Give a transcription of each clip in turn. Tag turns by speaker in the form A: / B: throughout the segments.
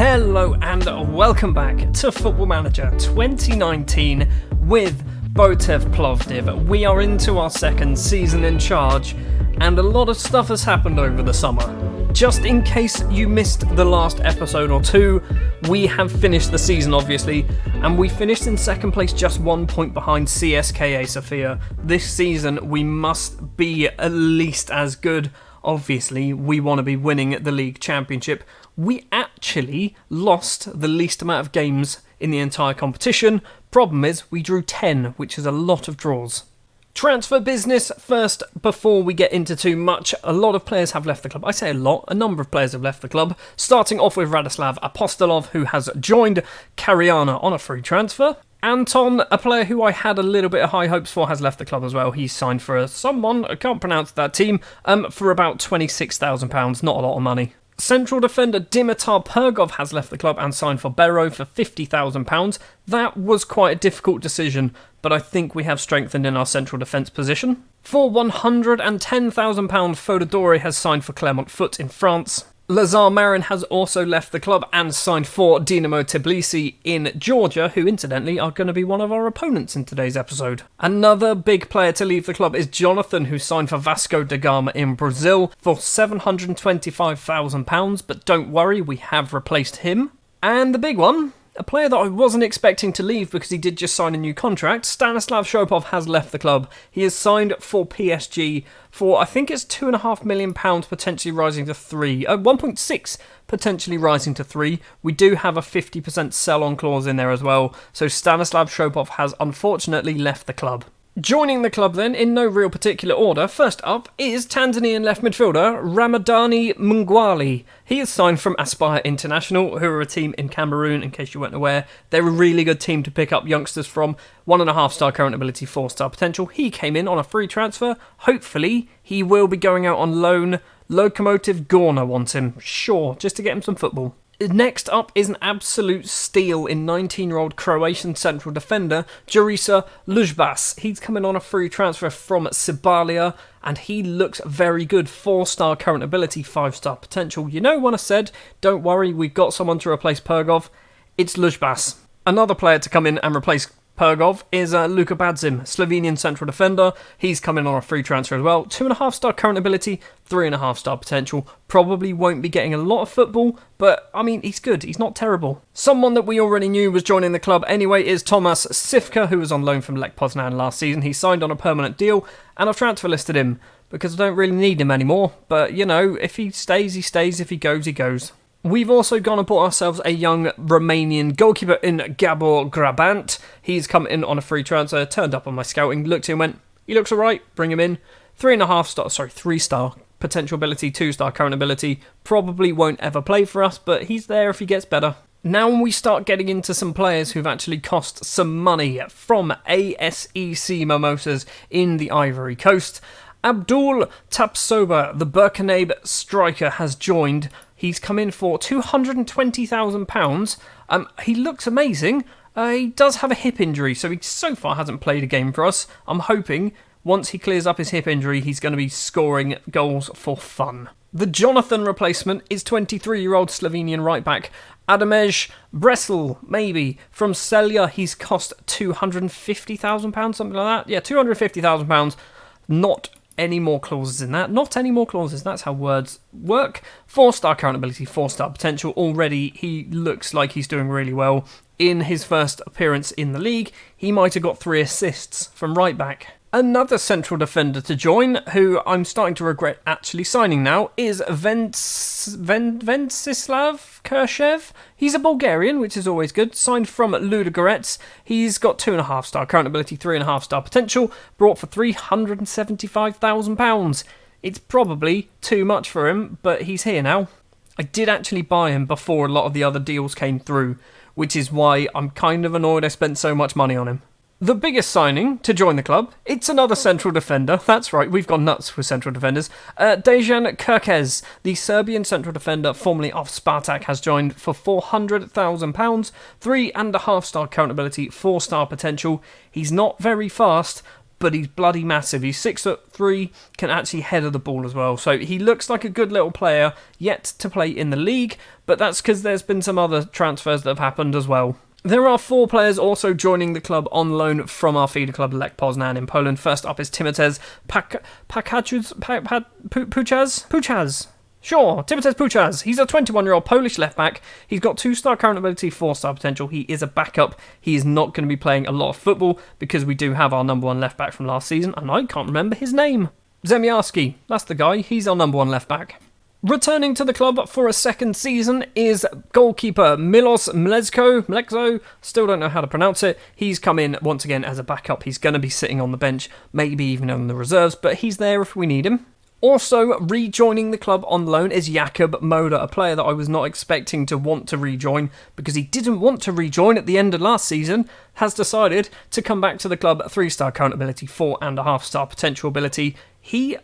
A: Hello and welcome back to Football Manager 2019 with Botev Plovdiv. We are into our second season in charge and a lot of stuff has happened over the summer. Just in case you missed the last episode or two, we have finished the season obviously, and we finished in second place, just 1 point behind CSKA Sofia. This season we must be at least as good. Obviously, we want to be winning the league championship. We actually lost the least amount of games in the entire competition. Problem is, we drew 10, which is a lot of draws. Transfer business first, before we get into too much. A lot of players have left the club. I say a lot, a number of players have left the club. Starting off with Radislav Apostolov, who has joined Cariana on a free transfer. Anton, a player who I had a little bit of high hopes for, has left the club as well. He's signed for someone, I can't pronounce that team, for about £26,000, not a lot of money. Central defender Dimitar Pergov has left the club and signed for Bero for £50,000. That was quite a difficult decision, but I think we have strengthened in our central defence position. For £110,000, Fododori has signed for Clermont Foot in France. Lazar Marin has also left the club and signed for Dinamo Tbilisi in Georgia, who incidentally are going to be one of our opponents in today's episode. Another big player to leave the club is Jonathan, who signed for Vasco da Gama in Brazil for £725,000, but don't worry, we have replaced him. And the big one, a player that I wasn't expecting to leave because he did just sign a new contract, Stanislav Shopov has left the club. He has signed for PSG for, I think it's £2.5 million, potentially rising to 1.6 potentially rising to 3. We do have a 50% sell-on clause in there as well, so Stanislav Shopov has unfortunately left the club. Joining the club then, in no real particular order, first up is Tanzanian left midfielder Ramadani Mungwali. He is signed from Aspire International, who are a team in Cameroon, in case you weren't aware. They're a really good team to pick up youngsters from. 1.5 star current ability, 4 star potential. He came in on a free transfer. Hopefully, he will be going out on loan. Lokomotiv Gorna wants him, sure, just to get him some football. Next up is an absolute steal in 19-year-old Croatian central defender Jurisa Lujbas. He's coming on a free transfer from Sibalia, and he looks very good. 4-star current ability, 5-star potential. You know what I said? Don't worry, we've got someone to replace Pergov. It's Lujbas. Another player to come in and replace Pergov is Luka Badzim, Slovenian central defender. He's coming on a free transfer as well. 2.5-star current ability, 3.5-star potential. Probably won't be getting a lot of football, but I mean, he's good. He's not terrible. Someone that we already knew was joining the club anyway is Tomas Sivka, who was on loan from Lech Poznan last season. He signed on a permanent deal, and I've transfer listed him because I don't really need him anymore. But, you know, if he stays, he stays. If he goes, he goes. We've also gone and bought ourselves a young Romanian goalkeeper in Gabor Grabant. He's come in on a free transfer, turned up on my scouting, looked at him, went, he looks alright, bring him in. 3-star potential ability, 2-star current ability. Probably won't ever play for us, but he's there if he gets better. Now we start getting into some players who've actually cost some money from ASEC Mimosas in the Ivory Coast. Abdul Tapsoba, the Burkinabe striker, has joined. He's come in for £220,000. He looks amazing. He does have a hip injury, so he so far hasn't played a game for us. I'm hoping once he clears up his hip injury, he's going to be scoring goals for fun. The Jonathan replacement is 23-year-old Slovenian right-back Adamej Bresel, maybe, from Celje. He's cost £250,000, something like that. Yeah, £250,000. Not any more clauses in that. Not any more clauses, that's how words work. 4-star current ability, 4-star potential. Already, he looks like he's doing really well. In his first appearance in the league, he might have got 3 assists from right back. Another central defender to join, who I'm starting to regret actually signing now, is Vencislav Kershev. He's a Bulgarian, which is always good. Signed from Ludogorets. He's got 2.5-star current ability, 3.5-star potential, brought for £375,000. It's probably too much for him, but he's here now. I did actually buy him before a lot of the other deals came through, which is why I'm kind of annoyed I spent so much money on him. The biggest signing to join the club, it's another central defender. That's right, we've gone nuts with central defenders. Dejan Kirkez, the Serbian central defender formerly of Spartak, has joined for £400,000. 3.5-star current ability, 4-star potential. He's not very fast, but he's bloody massive. He's 6'3", can actually header the ball as well. So he looks like a good little player, yet to play in the league, but that's because there's been some other transfers that have happened as well. There are 4 players also joining the club on loan from our feeder club Lech Poznan in Poland. First up is Timotez Puchaz. Sure, Timotez Puchaz. He's a 21-year-old Polish left-back. He's got 2-star current ability, 4-star potential. He is a backup. He is not going to be playing a lot of football because we do have our number 1 left-back from last season, and I can't remember his name. Zemiarski, that's the guy. He's our number 1 left-back. Returning to the club for a second season is goalkeeper Milos Mlekzo. Still don't know how to pronounce it. He's come in once again as a backup. He's going to be sitting on the bench, maybe even on the reserves, but he's there if we need him. Also rejoining the club on loan is Jakub Moda, a player that I was not expecting to want to rejoin because he didn't want to rejoin at the end of last season, has decided to come back to the club. 3-star current ability, 4.5-star potential ability.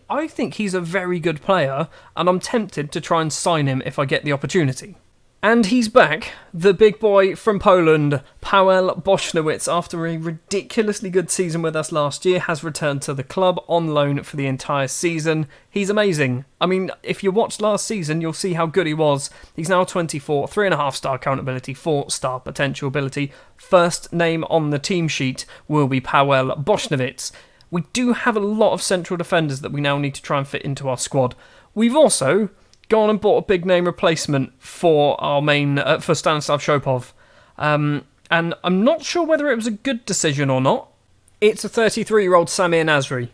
A: I think he's a very good player, and I'm tempted to try and sign him if I get the opportunity. And he's back, the big boy from Poland, Paweł Bośniewicz, after a ridiculously good season with us last year, has returned to the club on loan for the entire season. He's amazing. I mean, if you watched last season, you'll see how good he was. He's now 24, 3.5-star current ability, 4-star potential ability. First name on the team sheet will be Paweł Bośniewicz. We do have a lot of central defenders that we now need to try and fit into our squad. We've also gone and bought a big name replacement for our main for Stanislav Shopov, and I'm not sure whether it was a good decision or not. It's a 33-year-old Samir Nasri.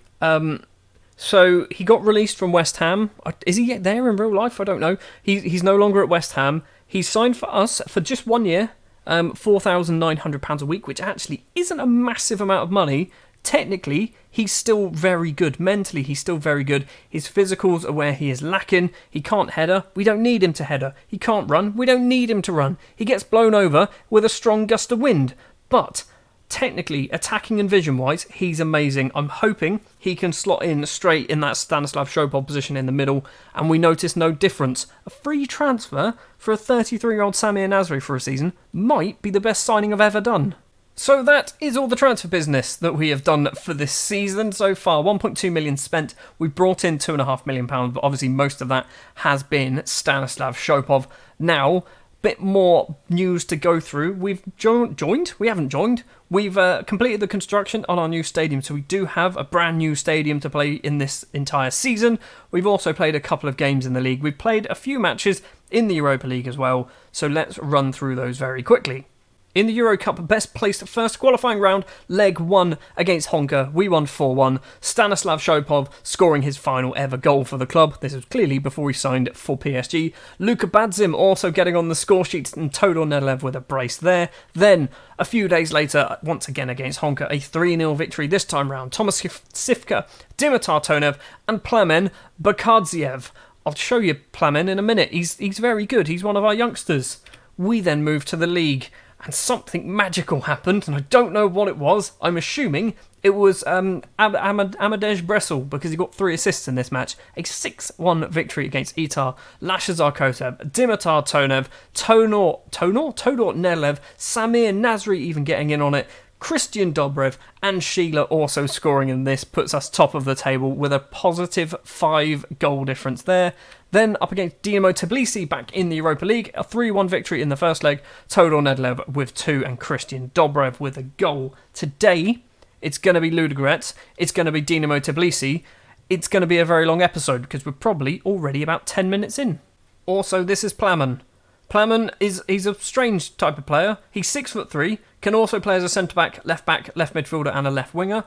A: So he got released from West Ham. Is he yet there in real life? I don't know. He's no longer at West Ham. He's signed for us for just 1 year, £4,900 a week, which actually isn't a massive amount of money. Technically, he's still very good. Mentally, he's still very good. His physicals are where he is lacking. He can't header. We don't need him to header. He can't run. We don't need him to run. He gets blown over with a strong gust of wind. But technically, attacking and vision-wise, he's amazing. I'm hoping he can slot in straight in that Stanislav Shopov position in the middle, and we notice no difference. A free transfer for a 33-year-old Samir Nasri for a season might be the best signing I've ever done. So that is all the transfer business that we have done for this season so far. 1.2 million spent. We brought in £2.5 million, but obviously most of that has been Stanislav Shopov. Now, bit more news to go through. We've joined? We haven't joined. We've completed the construction on our new stadium, so we do have a brand new stadium to play in this entire season. We've also played a couple of games in the league. We've played a few matches in the Europa League as well, so let's run through those very quickly. In the Euro Cup, best placed first qualifying round, leg 1 against Honka. We won 4-1. Stanislav Shopov scoring his final ever goal for the club. This was clearly before he signed for PSG. Luka Badzim also getting on the score sheet, and Todor Nedlev with a brace there. Then, a few days later, once again against Honka, a 3-0 victory this time round. Thomas Sivka, Dimitar Tonev, and Plamen Bakadziev. I'll show you Plamen in a minute. He's very good. He's one of our youngsters. We then moved to the league, and something magical happened, and I don't know what it was. I'm assuming it was Amadej Bresel, because he got 3 assists in this match. A 6-1 victory against Itar, Lashazar Kotev, Dimitar Tonev, Todor Nedlev, Samir Nasri even getting in on it, Christian Dobrev and Sheila also scoring, and this puts us top of the table with a positive 5 goal difference there. Then up against Dinamo Tbilisi back in the Europa League, a 3-1 victory in the first leg, Todor Nedlev with 2 and Christian Dobrev with a goal. Today, it's going to be Ludogorets, it's going to be Dinamo Tbilisi, it's going to be a very long episode because we're probably already about 10 minutes in. Also, this is Plamen. Plamen he's a strange type of player. He's 6'3", can also play as a centre-back, left midfielder and a left winger.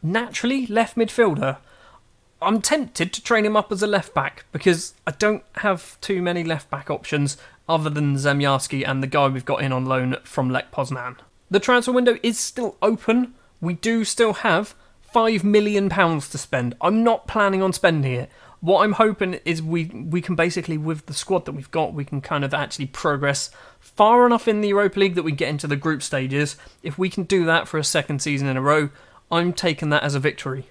A: Naturally, left midfielder. I'm tempted to train him up as a left-back because I don't have too many left-back options other than Zemiarski and the guy we've got in on loan from Lech Poznan. The transfer window is still open. We do still have £5 million to spend. I'm not planning on spending it. What I'm hoping is we can basically, with the squad that we've got, we can kind of actually progress far enough in the Europa League that we get into the group stages. If we can do that for a second season in a row, I'm taking that as a victory.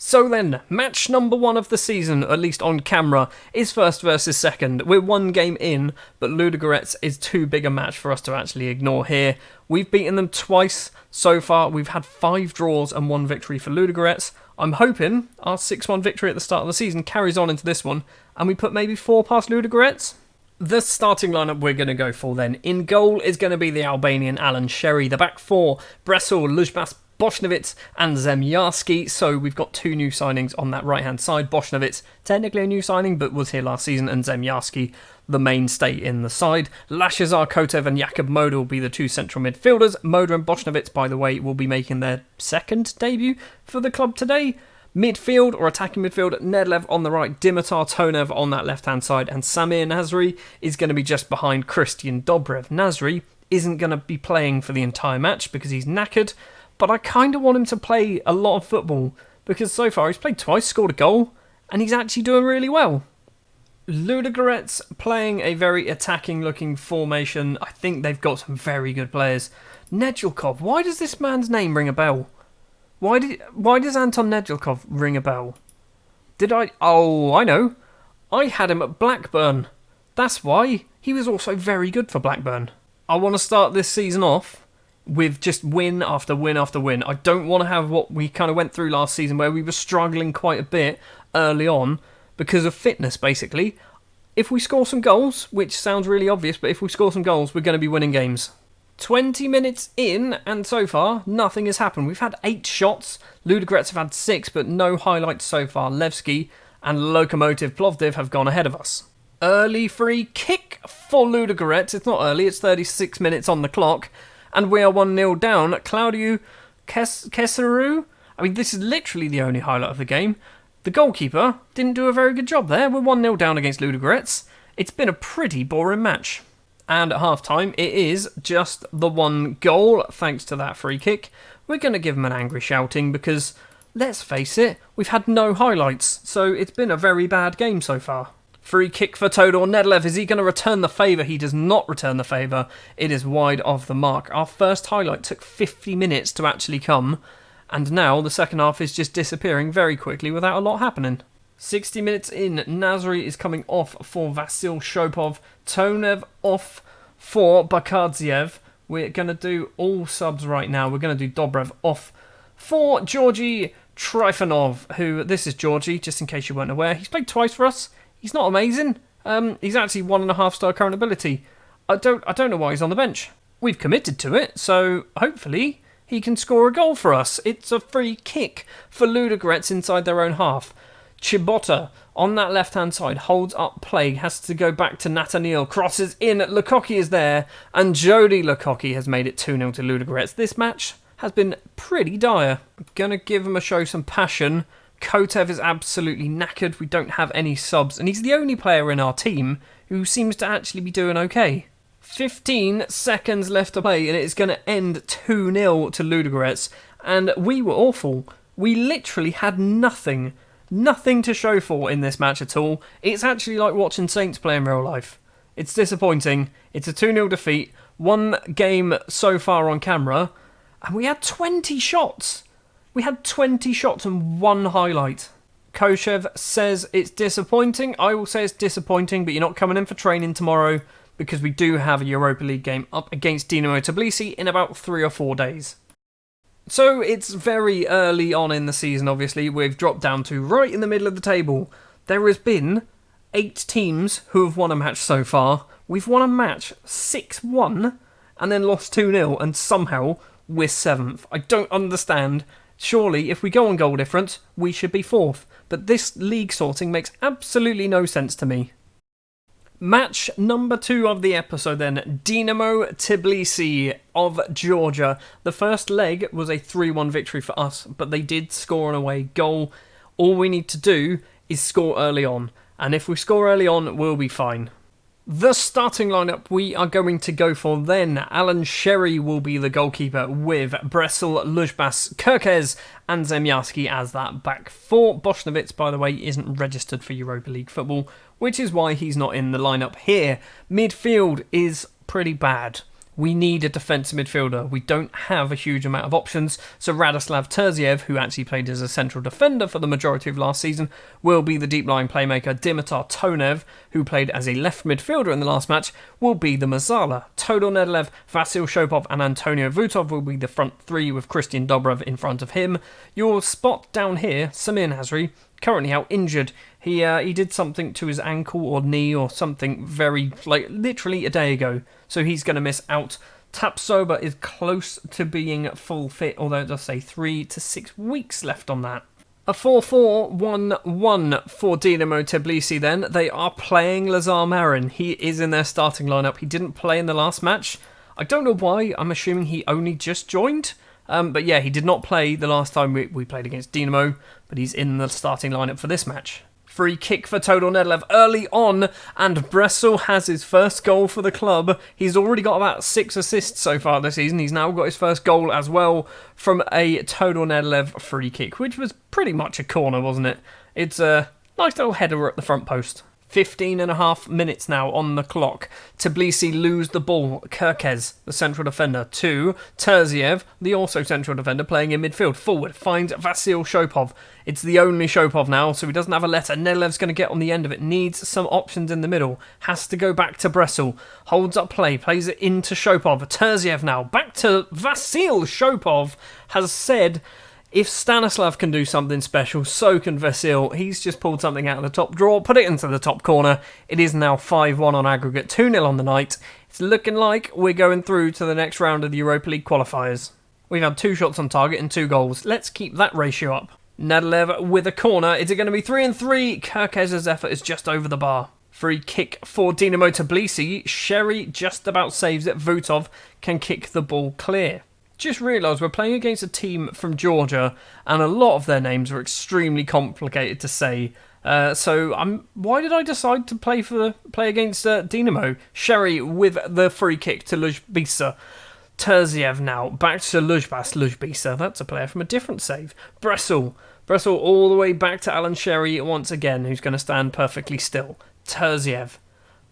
A: So then, match number 1 of the season, at least on camera, is first versus second. We're 1 game in, but Ludogorets is too big a match for us to actually ignore here. We've beaten them twice so far. We've had 5 draws and 1 victory for Ludogorets. I'm hoping our 6-1 victory at the start of the season carries on into this one, and we put maybe 4 past Ludogorets. The starting lineup we're going to go for then. In goal is going to be the Albanian Alan Sherry. The back 4, Bresel, Lujbas, Bošnjević and Zemjarski. So we've got 2 new signings on that right-hand side. Bošnjević, technically a new signing, but was here last season, and Zemjarski, the mainstay in the side. Lashazar Kotev and Jakub Moda will be the 2 central midfielders. Moda and Bošnjević, by the way, will be making their 2nd debut for the club today. Midfield, or attacking midfield, Nedlev on the right, Dimitar Tonev on that left-hand side, and Samir Nasri is going to be just behind Christian Dobrev. Nasri isn't going to be playing for the entire match because he's knackered, but I kind of want him to play a lot of football because so far he's played twice, scored a goal, and he's actually doing really well. Ludogorets playing a very attacking-looking formation. I think they've got some very good players. Nedjelkov, why does this man's name ring a bell? Why does Anton Nedjelkov ring a bell? Oh, I know. I had him at Blackburn. That's why. He was also very good for Blackburn. I want to start this season off with just win after win after win. I don't want to have what we kind of went through last season where we were struggling quite a bit early on because of fitness, basically. If we score some goals, which sounds really obvious, but if we score some goals, we're going to be winning games. 20 minutes in, and so far, nothing has happened. We've had 8 shots. Ludogorets have had 6, but no highlights so far. Levski and Botev Plovdiv have gone ahead of us. Early free kick for Ludogorets. It's not early, it's 36 minutes on the clock. And we are 1-0 down. Claudiu Keseru. I mean, this is literally the only highlight of the game. The goalkeeper didn't do a very good job there. We're 1-0 down against Ludogorets. It's been a pretty boring match. And at half-time, it is just the 1 goal, thanks to that free kick. We're going to give him an angry shouting because, let's face it, we've had no highlights, so it's been a very bad game so far. Free kick for Todor Nedlev. Is he going to return the favour? He does not return the favour. It is wide of the mark. Our first highlight took 50 minutes to actually come, and now the second half is just disappearing very quickly without a lot happening. 60 minutes in, Nasri is coming off for Vasil Shopov, Tonev off for Bakadziev. We're going to do all subs right now. We're going to do Dobrev off for Georgi Trifonov, who, this is Georgi, just in case you weren't aware. He's played twice for us. He's not amazing. He's actually 1.5 star current ability. I don't know why he's on the bench. We've committed to it, so hopefully he can score a goal for us. It's a free kick for Ludogorets inside their own half. Chibota on that left-hand side holds up play, has to go back to Nathaniel, crosses in, Lukoki is there, and Jody Lukoki has made it 2-0 to Ludogorets. This match has been pretty dire. I'm going to give him a show some passion. Kotev is absolutely knackered, we don't have any subs, and he's the only player in our team who seems to actually be doing okay. 15 seconds left to play, and it's going to end 2-0 to Ludogorets, and we were awful. We literally had nothing to show for in this match at all. It's actually like watching Saints play in real life. It's disappointing. It's a 2-0 defeat. 1 game so far on camera. And we had 20 shots. We had 20 shots and 1 highlight. Koshev says it's disappointing. I will say it's disappointing, but you're not coming in for training tomorrow because we do have a Europa League game up against Dinamo Tbilisi in about 3 or 4 days. So it's very early on in the season, obviously. We've dropped down to right in the middle of the table. There has been 8 teams who have won a match so far. We've won a match 6-1 and then lost 2-0, and somehow we're 7th. I don't understand. Surely, if we go on goal difference, we should be 4th. But this league sorting makes absolutely no sense to me. Match number 2 of the episode then, Dinamo Tbilisi of Georgia. The first leg was a 3-1 victory for us, but they did score an away goal. All we need to do is score early on, and if we score early on, we'll be fine. The starting lineup we are going to go for then. Alan Sherry will be the goalkeeper with Bresel, Lujbas, Kirkes and Zemjarski as that back 4. Bošnjević, by the way, isn't registered for Europa League football, which is why he's not in the lineup here. Midfield is pretty bad. We need a defensive midfielder. We don't have a huge amount of options, so Radoslav Terziev, who actually played as a central defender for the majority of last season, will be the deep-lying playmaker. Dimitar Tonev, who played as a left midfielder in the last match, will be the Mazala. Todor Nedelov, Vasil Shopov and Antonio Vutov will be the front three with Christian Dobrev in front of him. Your spot down here, Samir Nasri, currently out injured. He did something to his ankle or knee or something very, literally a day ago. So he's going to miss out. Tapsoba is close to being full fit, although it does say 3 to 6 weeks left on that. A 4-4-1-1 for Dinamo Tbilisi then. They are playing Lazar Marin. He is in their starting lineup. He didn't play in the last match. I don't know why. I'm assuming he only just joined. But yeah, he did not play the last time we played against Dinamo, but he's in the starting lineup for this match. Free kick for Todor Nedelov early on, and Bresel has his first goal for the club. He's already got about 6 assists so far this season. He's now got his first goal as well from a Todor Nedelov free kick, which was pretty much a corner, wasn't it? It's a nice little header at the front post. 15 and a half minutes now on the clock. Tbilisi lose the ball. Kirkez, the central defender, to Terziev, the also central defender, playing in midfield. Forward, finds Vasil Shopov. It's the only Shopov now, so he doesn't have a letter. Nedelev's going to get on the end of it. Needs some options in the middle. Has to go back to Bresel. Holds up play. Plays it into Shopov. Terziev now. Back to Vasil Shopov. Has said, if Stanislav can do something special, so can Vasil. He's just pulled something out of the top drawer, put it into the top corner. It is now 5-1 on aggregate, 2-0 on the night. It's looking like we're going through to the next round of the Europa League qualifiers. We've had 2 shots on target and 2 goals. Let's keep that ratio up. Nedelev with a corner. Is it going to be 3-3? Kirkez's effort is just over the bar. Free kick for Dinamo Tbilisi. Sherry just about saves it. Vutov can kick the ball clear. Just realised we're playing against a team from Georgia, and a lot of their names are extremely complicated to say. Why did I decide to play against Dinamo? Sherry with the free kick to Lujbisa. Terziev now back to Lujbisa. That's a player from a different save. Bresel all the way back to Alan Sherry once again, who's going to stand perfectly still. Terziev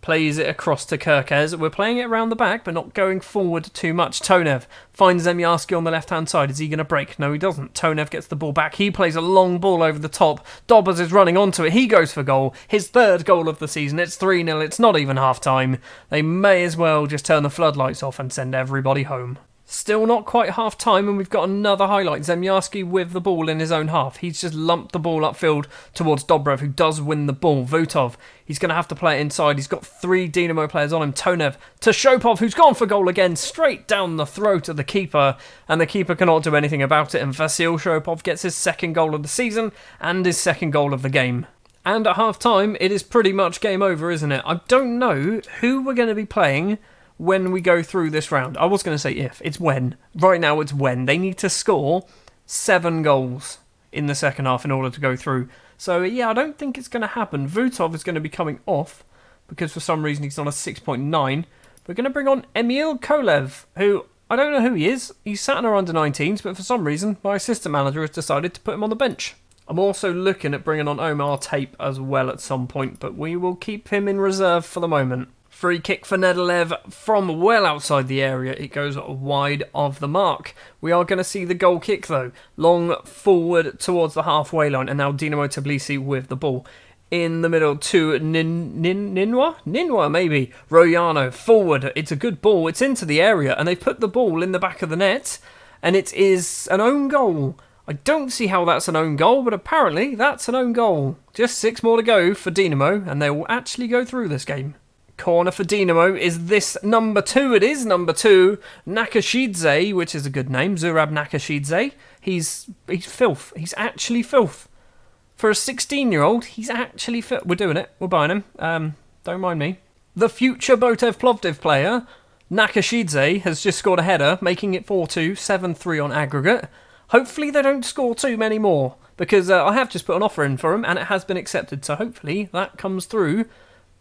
A: plays it across to Kirkez. We're playing it around the back, but not going forward too much. Tonev finds Zemyarski on the left-hand side. Is he going to break? No, he doesn't. Tonev gets the ball back. He plays a long ball over the top. Dobbers is running onto it. He goes for goal. His 3rd goal of the season. It's 3-0. It's not even half-time. They may as well just turn the floodlights off and send everybody home. Still not quite half-time, and we've got another highlight. Zemyarski with the ball in his own half. He's just lumped the ball upfield towards Dobrev, who does win the ball. Vutov, he's going to have to play it inside. He's got 3 Dinamo players on him. Tonev to Shopov, who's gone for goal again, straight down the throat of the keeper, and the keeper cannot do anything about it, and Vasil Shopov gets his 2nd goal of the season and his 2nd goal of the game. And at half-time, it is pretty much game over, isn't it? I don't know who we're going to be playing when we go through this round. I was going to say if. It's when. Right now it's when. They need to score 7 goals in the second half in order to go through. So yeah, I don't think it's going to happen. Vutov is going to be coming off because for some reason he's on a 6.9. We're going to bring on Emil Kolev, who I don't know who he is. He's sat in our under-19s, but for some reason my assistant manager has decided to put him on the bench. I'm also looking at bringing on Omar Tape as well at some point, but we will keep him in reserve for the moment. Free kick for Nedelev from well outside the area. It goes wide of the mark. We are going to see the goal kick though. Long forward towards the halfway line, and now Dinamo Tbilisi with the ball. In the middle to Ninwa maybe. Royano forward. It's a good ball. It's into the area, and they've put the ball in the back of the net, and it is an own goal. I don't see how that's an own goal, but apparently that's an own goal. Just 6 more to go for Dinamo, and they will actually go through this game. Corner for Dinamo. Is this number 2? It is number 2. Nakashidze, which is a good name. Zurab Nakashidze. He's filth. He's actually filth. For a 16-year-old, he's actually filth. We're doing it. We're buying him. Don't mind me. The future Botev Plovdiv player, Nakashidze, has just scored a header, making it 4-2, 7-3 on aggregate. Hopefully they don't score too many more, because I have just put an offer in for him, and it has been accepted. So hopefully that comes through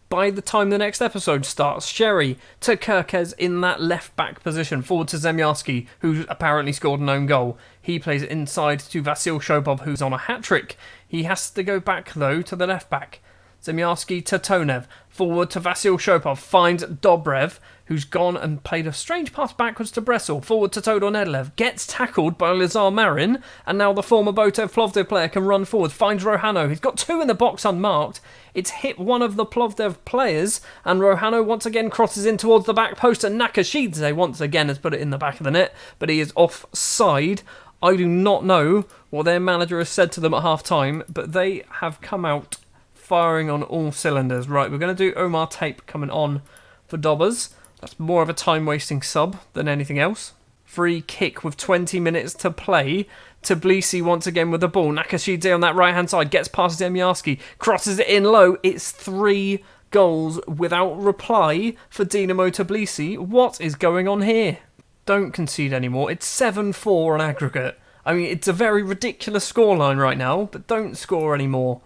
A: by the time the next episode starts. Sherry to Kirkez in that left-back position. Forward to Zemyarski, who apparently scored an own goal. He plays it inside to Vasil Shopov, who's on a hat-trick. He has to go back, though, to the left-back. Zemyarski to Tonev. Forward to Vasil Shopov. Finds Dobrev, who's gone and played a strange pass backwards to Bressel. Forward to Todor Nedlev. Gets tackled by Lazar Marin. And now the former Botev Plovdiv player can run forward. Finds Rohano. He's got two in the box unmarked. It's hit one of the Plovdiv players. And Rohano once again crosses in towards the back post. And Nakashidze once again has put it in the back of the net. But he is offside. I do not know what their manager has said to them at half-time. But they have come out firing on all cylinders. Right, we're going to do Omar Tape coming on for Dobbers. That's more of a time-wasting sub than anything else. Free kick with 20 minutes to play. Tbilisi once again with the ball. Nakashidze on that right-hand side gets past Zemyarski. Crosses it in low. It's 3 goals without reply for Dinamo Tbilisi. What is going on here? Don't concede anymore. It's 7-4 on aggregate. I mean, it's a very ridiculous scoreline right now, but don't score anymore.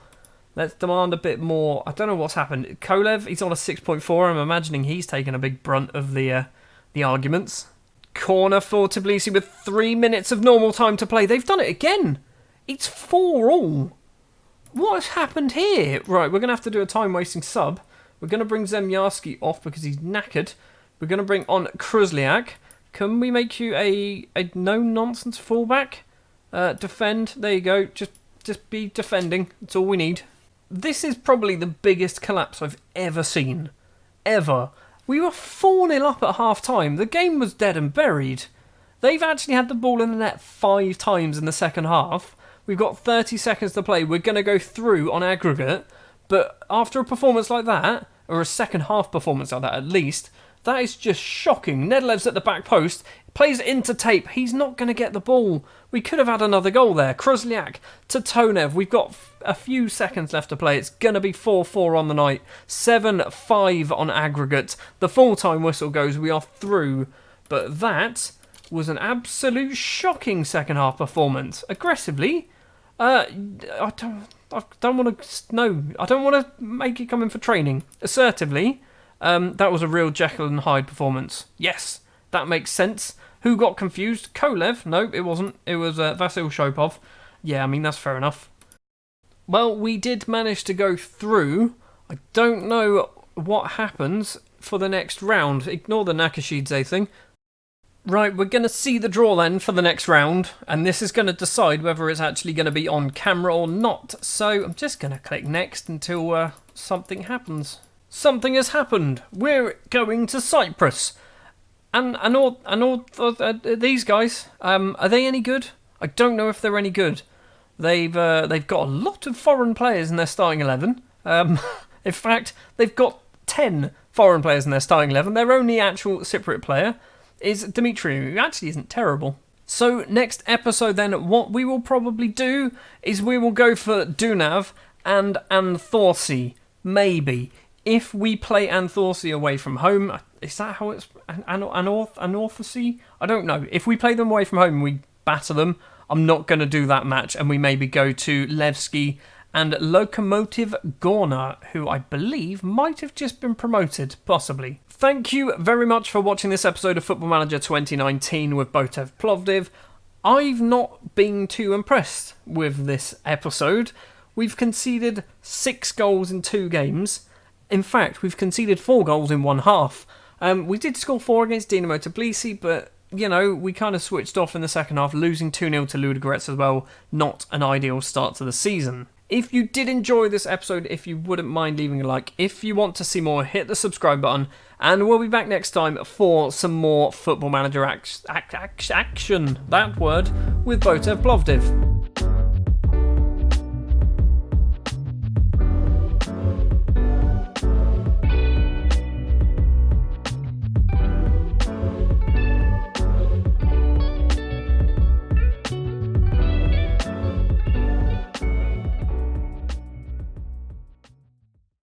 A: Let's demand a bit more. I don't know what's happened. Kolev, he's on a 6.4. I'm imagining he's taken a big brunt of the arguments. Corner for Tbilisi with 3 minutes of normal time to play. They've done it again. It's 4-4. What has happened here? Right, we're going to have to do a time-wasting sub. We're going to bring Zemyarski off because he's knackered. We're going to bring on Kruzliak. Can we make you a no-nonsense fullback? Defend. There you go. Just be defending. That's all we need. This is probably the biggest collapse I've ever seen. Ever. We were 4-0 up at half-time. The game was dead and buried. They've actually had the ball in the net 5 times in the second half. We've got 30 seconds to play. We're going to go through on aggregate. But after a performance like that, or a second half performance like that at least, that is just shocking. Nedlev's at the back post. Plays into Tape. He's not going to get the ball. We could have had another goal there. Kruzliak to Tonev. We've got a few seconds left to play. It's going to be 4-4 on the night. 7-5 on aggregate. The full-time whistle goes. We are through. But that was an absolute shocking second half performance. Aggressively. I don't want to make it come in for training. Assertively. That was a real Jekyll and Hyde performance. Yes, that makes sense. Who got confused? Kolev? No, it wasn't. It was Vasil Shopov. Yeah, I mean, that's fair enough. Well, we did manage to go through. I don't know what happens for the next round. Ignore the Nakashidze thing. Right, we're going to see the draw then for the next round. And this is going to decide whether it's actually going to be on camera or not. So I'm just going to click next until something happens. Something has happened. We're going to Cyprus. And all these guys, are they any good? I don't know if they're any good. They've got a lot of foreign players in their starting 11. In fact, they've got 10 foreign players in their starting 11. Their only actual Cypriot player is Dimitri, who actually isn't terrible. So next episode then, what we will probably do is we will go for Dunav and Anthorsi. Maybe. If we play Anthorsi away from home, is that how it's Anthorsi? I don't know. If we play them away from home and we batter them, I'm not going to do that match, and we maybe go to Levski and Lokomotiv Gorna, who I believe might have just been promoted, possibly. Thank you very much for watching this episode of Football Manager 2019 with Botev Plovdiv. I've not been too impressed with this episode. We've conceded 6 goals in 2 games. In fact, we've conceded 4 goals in one half. We did score 4 against Dinamo Tbilisi, but, you know, we kind of switched off in the second half, losing 2-0 to Ludogorets as well. Not an ideal start to the season. If you did enjoy this episode, if you wouldn't mind leaving a like, if you want to see more, hit the subscribe button, and we'll be back next time for some more Football Manager action, that word, with Botev Plovdiv.